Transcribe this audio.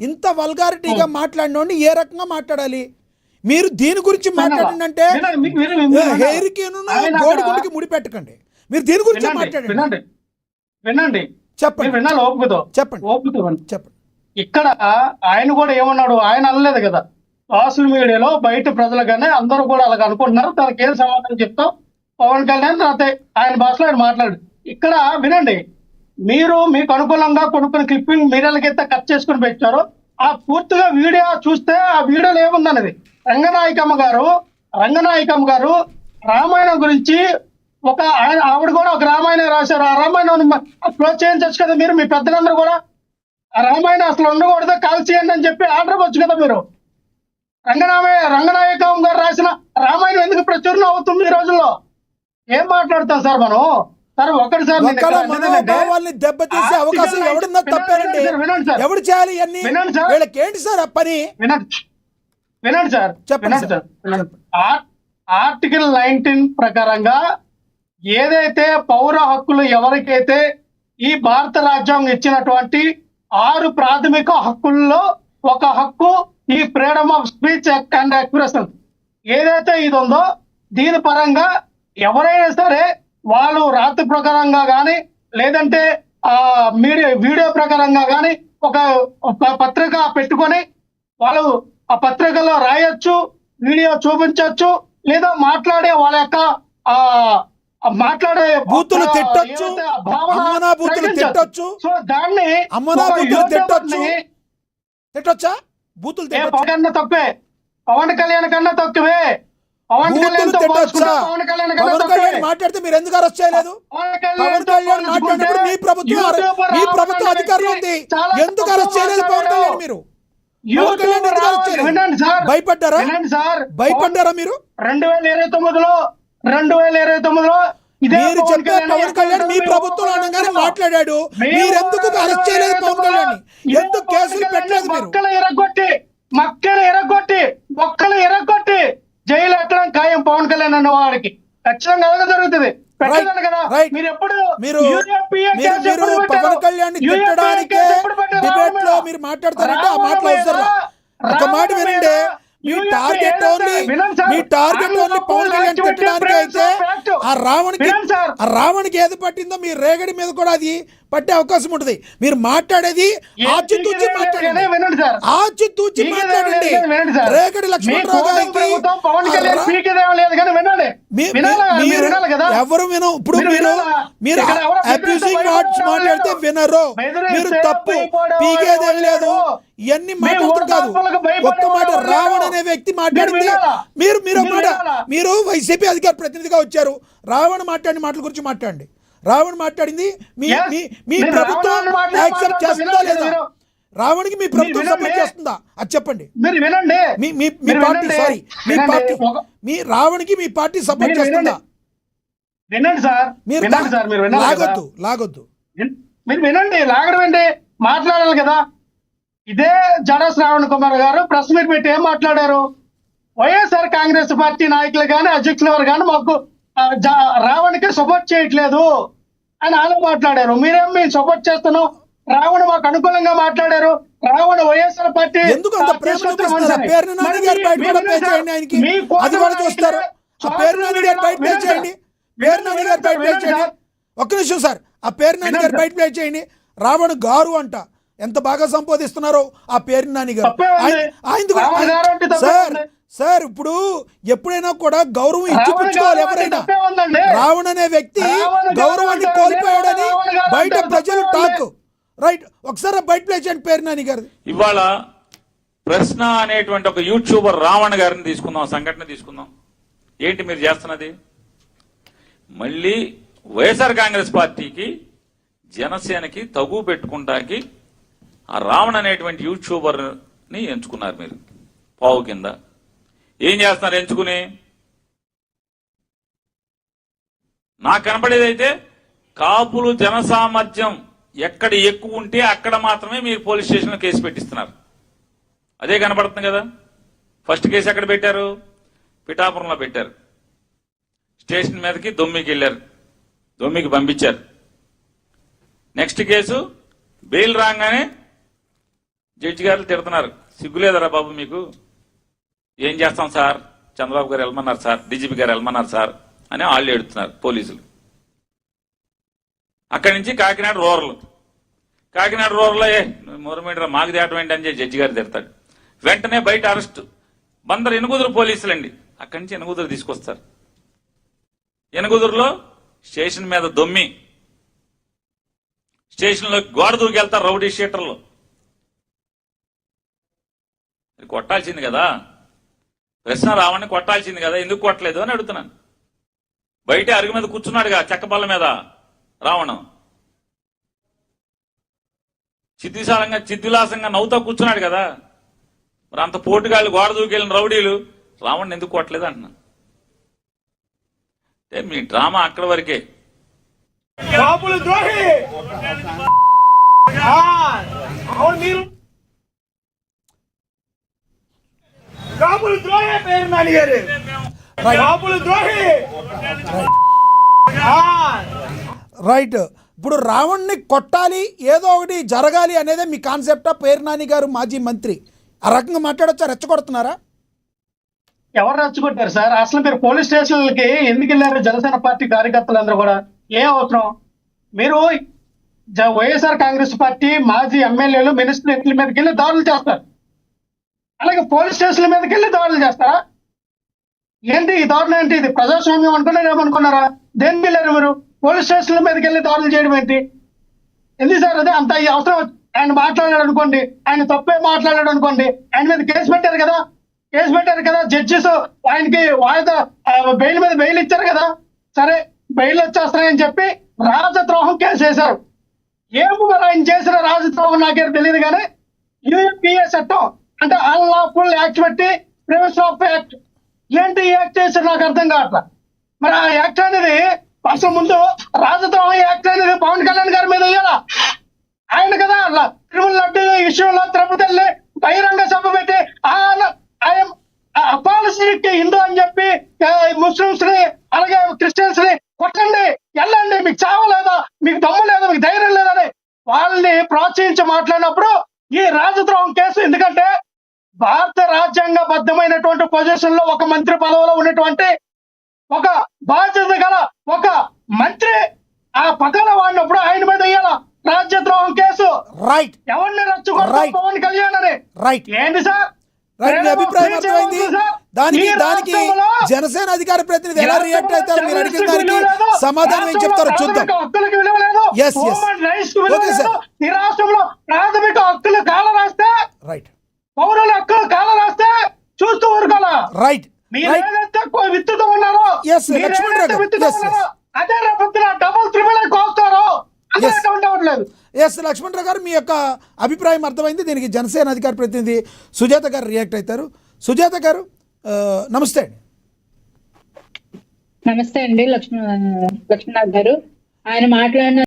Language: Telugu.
ఇంత వల్గారిటీగా మాట్లాడినోడిని ఏ రకంగా మాట్లాడాలి? మీరు దీని గురించి మాట్లాడండి అంటే హెయిర్కి గోడిగుండికి ముడి పెట్టకండి. మీరు దీని గురించి మాట్లాడండి. వినండి, చెప్పండి. వినాలి, ఓపుకుతో చెప్పండి. ఇక్కడ ఆయన కూడా ఏమన్నాడు, ఆయన అనలేదు కదా సోషల్ మీడియాలో బయట ప్రజలుగానే అందరూ కూడా అలాగ అనుకుంటున్నారు. తనకి ఏం సమాధానం చెప్తాం పవన్ కళ్యాణ్ అయితే ఆయన భాషలో ఆయన మాట్లాడు. ఇక్కడ వినండి, మీరు మీకు అనుకూలంగా కొనుక్కున్న క్లిప్పింగ్ మీడియాలకైతే కట్ చేసుకుని పెట్టారు. ఆ పూర్తిగా వీడియో చూస్తే ఆ వీడియోలో ఏముందనేది రంగనాయకమ్మ గారు రామాయణం గురించి ఆవిడ కూడా ఒక రామాయణం రాశారు. ఆ రామాయణం క్లోజ్ చేయించచ్చు కదా మీరు, మీ పెద్దలందరూ కూడా. ఆ రామాయణం అసలు ఉండకూడదు, కాల్ చేయండి అని చెప్పి ఆర్డర్ ఇవ్వచ్చు కదా మీరు. రంగనాయకమ్మ గారు రాసిన రామాయణం ఎందుకు ప్రచురణ అవుతుంది ఈ రోజుల్లో? ఏం మాట్లాడతాం సార్ మనం? సార్ ఒకటి సార్, మనోభావాల్ని దెబ్బతీసే అవకాశం ఎవడున్నా తప్పారండి. ఎవడు చేయాలి అన్ని? వీళ్ళకి ఏంటి సార్ ఆ పని? వినండి సార్, ఆర్టికల్ 19 ప్రకారంగా ఏదైతే పౌర హక్కులు ఎవరికైతే ఈ భారత రాజ్యాంగం ఇచ్చినటువంటి 6 ప్రాథమిక హక్కుల్లో ఒక హక్కు ఈ freedom of speech and expression ఏదైతే ఇది ఉందో, దీని పరంగా ఎవరైనా సరే వాళ్ళు రాత్రి ప్రకారంగా కానీ లేదంటే వీడియో ప్రకారంగా కానీ ఒక పత్రిక పెట్టుకొని వాళ్ళు ఆ పత్రికలో రాయొచ్చు, వీడియో చూపించవచ్చు, లేదా మాట్లాడే వాళ్ళ యొక్క మాట్లాడే బూతులు తిట్టొచ్చు, అమ్మనా బూతులు తిట్టొచ్చు. సో దాన్ని అమ్మనా బూతులు తిట్టొచ్చా? బూతులు కన్నా తప్పే, పవన్ కళ్యాణ్ కన్నా తక్కువే. పవన్ కళ్యాణ్ మాట్లాడితే మీరు ఎందుకు అరెస్ట్ చేయలేదు? పవన్ కళ్యాణ్ మాట్లాడినప్పుడు మీ ప్రభుత్వం అధికారంలో ఉంది, ఎందుకు అరెస్ట్ చేయలేదు పవన్ కళ్యాణ్? మీరు భయపడ్డారా మీరు? 2029లో మీరు చెప్పే పవన్ కళ్యాణ్ మీ ప్రభుత్వంలో అనగానే మాట్లాడాడు, మీరెందుకు అరెస్ట్ చేయలేదు పవన్ కళ్యాణ్? ఎందుకు కేసులు పెట్టలేదు? మీరు మొక్కలు ఎరగొట్టి జైలు ఎక్కడం ఖాయం పవన్ కళ్యాణ్ అన్న వాడికి ఖచ్చితంగా అలాగే జరుగుతుంది. పవన్ కళ్యాణ్ తిట్టడానికే డిబేట్ లో మీరు మాట్లాడతారంటే ఆ మాటలు అవసరం. ఒక మాట వినండి, మీ టార్గెట్ ఓన్లీ పవన్ కళ్యాణ్ తిట్టడానికి అయితే ఆ రావణ్కి ఏది పట్టిందో మీ రేగడి మీద కూడా అది పట్టే అవకాశం ఉంటుంది. మీరు మాట్లాడేది ఆచితూచి మాట్లాడండి. రేగడి లక్ష్మణరావు గారికి ఎవరు వినం. ఇప్పుడు మీరు అబ్యూజింగ్ వర్డ్స్ మాట్లాడితే వినరు. మీరు తప్పు, పీకేదేమి లేదు, ఇవన్నీ మాట్లాడుతూ కాదు. ఒక్క మాట రావణ్ అనే వ్యక్తి మాట్లాడింది, మీరు వైసీపీ అధికార ప్రతినిధిగా వచ్చారు, రావణ్ మాట్లాడిన మాటల గురించి మాట్లాడండి. రావణ్ మాట్లాడింది మీ ప్రభుత్వం యాక్సెప్ట్ చేస్తుందా లేదా? రావణ్కి మీ ప్రభుత్వం సపోర్ట్ చేస్తుందా అది చెప్పండి. మీ పార్టీ మీ రావణ్కి మీ పార్టీ సపోర్ట్ చేస్తుందా? మీరు లాగొద్దు. మీరు వినండి, లాగడం ఏంటి? మాట్లాడాలి కదా. ఇదే జడ శ్రావణ్ కుమార్ గారు ప్రెస్ మీట్ పెట్టి ఏం మాట్లాడారు? వైఎస్ఆర్ కాంగ్రెస్ పార్టీ నాయకులు కానీ అధ్యక్షులు ఎవరు కానీ మాకు రావణ్కి సపోర్ట్ చేయట్లేదు అని ఆయన మాట్లాడారు. మేము సపోర్ట్ చేస్తున్నాం, రావణ్ మాకు అనుకూలంగా మాట్లాడారు. రావణ్ వైఎస్ఆర్ పార్టీ ఎందుకు అంత ప్రేమ చూపిస్తున్నారు? పేరు నాని గారి బయట కూడా పే చేయండి, ఆయనకి అది కూడా చూస్తారు. ఆ పేరు నాని గారి బయట పే చేయండి, ఒక్క నిమిషం సార్, ఆ పేరు నాని గారి బయట ప్లే చేయండి. రావణ్ గారు అంట ఎంత బాగా సంబోధిస్తున్నారో ఆ పేరు నాని గారు. సార్ ఇప్పుడు ఎప్పుడైనా కూడా గౌరవం ఇచ్చిపుచ్చుకోవాలి ఎవరైనా. రావణ్ అనే వ్యక్తి గౌరవాన్ని కోల్పోయాడని బయట ప్రజలు టాక్. రైట్, ఒకసారి బయట ప్లే చేయండి పేరు నాని గారు. ఇవాళ ప్రశ్న అనేటువంటి ఒక యూట్యూబర్ రావణ్ గారిని తీసుకుందాం, సంఘటన తీసుకుందాం. ఏంటి మీరు చేస్తున్నది? మళ్ళీ వైఎస్ఆర్ కాంగ్రెస్ పార్టీకి జనసేనకి తగు పెట్టుకుంటాకి ఆ రావణ్ అనేటువంటి యూట్యూబర్ని ఎంచుకున్నారు మీరు పావు కింద. ఏం చేస్తున్నారు ఎంచుకుని? నాకు కనపడేదైతే కాపులు జనసామర్థ్యం ఎక్కడ ఎక్కువ ఉంటే అక్కడ మాత్రమే మీరు పోలీస్ స్టేషన్లో కేసు పెట్టిస్తున్నారు. అదే కనపడుతుంది కదా. ఫస్ట్ కేసు ఎక్కడ పెట్టారు? పిఠాపురంలో పెట్టారు. స్టేషన్ మీదకి దొమ్మికి వెళ్ళారు, దొమ్మికి పంపించారు. నెక్స్ట్ కేసు బెయిల్ రాగానే జడ్జి గారు తిడుతున్నారు, సిగ్గులేదరా బాబు మీకు, ఏం చేస్తాం సార్, చంద్రబాబు గారు వెళ్ళమన్నారు సార్, డీజీపీ గారు వెళ్ళమన్నారు సార్ అని వాళ్ళు ఎడుతున్నారు పోలీసులు. అక్కడి నుంచి కాకినాడ రూరల్, కాకినాడ రూరల్లో మొరమీటర్ మాకు తేటం ఏంటి అని జడ్జి గారు తిడతాడు. వెంటనే బయట అరెస్ట్, బందరు ఎనుగుదురు పోలీసులండి, అక్కడి నుంచి ఎనుగుదురు తీసుకొస్తారు. ఎనుగుదురులో స్టేషన్ మీద దొమ్మి, స్టేషన్లో గోడ దూకెళ్తారు రౌడీ షీటర్లు. కొట్టాల్సింది కదా, ప్రశ్న రావణ్ణి కొట్టాల్సింది కదా, ఎందుకు కొట్టలేదు అని అడుగుతున్నాను. బయట అరుగు మీద కూర్చున్నాడుగా చెక్కబల్ల మీద రావణం, చిద్విలాసంగా నవ్వుతా కూర్చున్నాడు కదా, మరి అంత పోటుగాళ్ళు గోడ దూకెళ్ళిన రౌడీలు రావణ్ణి ఎందుకు కొట్టలేదు అంటున్నాను. అంటే మీ డ్రామా అక్కడి వరకే. రైట్. ఇప్పుడు రావణ్ణి కొట్టాలి, ఏదో ఒకటి జరగాలి అనేది మీ కాన్సెప్టా? పేరు నాని గారు మాజీ మంత్రి ఆ రకంగా మాట్లాడొచ్చా? రెచ్చగొడుతున్నారా? ఎవరు రెచ్చగొట్టారు సార్? అసలు మీరు పోలీస్ స్టేషన్లకి ఎందుకు వెళ్ళారు? జనసేన పార్టీ కార్యకర్తలందరూ కూడా ఏ అవసరం? మీరు వైఎస్ఆర్ కాంగ్రెస్ పార్టీ మాజీ ఎమ్మెల్యేలు మినిస్టర్ల మీదకి వెళ్ళి దాడులు చేస్తారు, అలాగే పోలీస్ స్టేషన్ల మీదకి వెళ్ళి దాడులు చేస్తారా? ఏంటి ఈ దారుణం? ఏంటి ఇది? ప్రజాస్వామ్యం అనుకున్నారు ఏమనుకున్నారా? దేనికి వెళ్ళారు మీరు? పోలీస్ స్టేషన్ల మీదకి వెళ్ళి దాడులు చేయడం ఏంటి? ఎందుకు సార్ అదే అంత ఈ అవసరం? ఆయన మాట్లాడాడు అనుకోండి, ఆయన తప్పే మాట్లాడాడు అనుకోండి, ఆయన మీద కేసు పెట్టారు కదా, జడ్జిస్ ఆయనకి వాయిదా బెయిల్ మీద బెయిల్ ఇచ్చారు కదా, సరే బెయిల్ వచ్చేస్తాయని చెప్పి రాజద్రోహం కేసు వేశారు. ఏమో మరి ఆయన చేసిన రాజద్రోహం నాకేం తెలియదు, కానీ యూఏపీఏ చట్టం అంటే అన్లాఫుల్ యాక్ట్ పెట్టి ప్రివెన్షన్ ఆఫ్ యాక్ట్, ఏంటి ఈ యాక్ట్ చేశారు నాకు అర్థం కావట్లా. మరి ఆ యాక్ట్ అనేది అసలు ముందు రాజద్రోహం యాక్ట్ అనేది పవన్ కళ్యాణ్ గారి మీద వేయాలా? ఆయన కదా తిరుమల లడ్డు విషయంలో తిరుపతి వెళ్ళి బహిరంగ సభ పెట్టి అపాలసిటీ హిందూ అని చెప్పి ముస్లింస్ ని అలాగే క్రిస్టియన్స్ ని కొట్టండి, వెళ్ళండి, మీకు చావలేదా, మీకు దమ్ము లేదా, మీకు ధైర్యం లేదని వాళ్ళని ప్రోత్సహించి మాట్లాడినప్పుడు ఈ రాజద్రోహం కేసు. ఎందుకంటే భారత రాజ్యాంగబద్ధమైనటువంటి పొజిషన్ లో ఒక మంత్రి పదవిలో ఉన్నటువంటి ఒక బాధ్యత గల ఒక మంత్రి ఆ పదవిలో వాడినప్పుడు ఆయన మీద వేయాల రాజ్యద్రోహం కేసు. రైట్. ఎవరిని రచ్చుకుంటారు? పవన్ కళ్యాణ్ అని. రైట్. ఏంటి సార్ మీ అభిప్రాయం అర్థమైంది. దానికి జనసేన అధికార ప్రతినిధి ఎలా రియాక్ట్ అవుతారు? మీరు అడిగిన దానికి సమాధానం ఏం చెప్తారో చూద్దాం. హక్కులకు విలువ లేదు, ఈ రాష్ట్రంలో ప్రాథమిక హక్కులు కాల రాస్తే, రైట్, పౌరుల హక్కులు కాల రాస్తే చూస్తూ ఊరుకోవాలా? రైట్. మీరు ఏదైతే విత్తుతూ ఉన్నారో, అదే రేపు డబుల్ త్రిబుల్ కోస్తారో ఉండవట్లేదు. ఎస్ లక్ష్మణ్ రావు గారు, మీ యొక్క అభిప్రాయం అర్థమైంది. దీనికి జనసేన అధికార ప్రతినిధి సుజాత గారు రియాక్ట్ అవుతారు. సుజాత గారు నమస్తే అండి. నమస్తే అండి లక్ష్మణ్ గారు. ఆయన మాట్లాడిన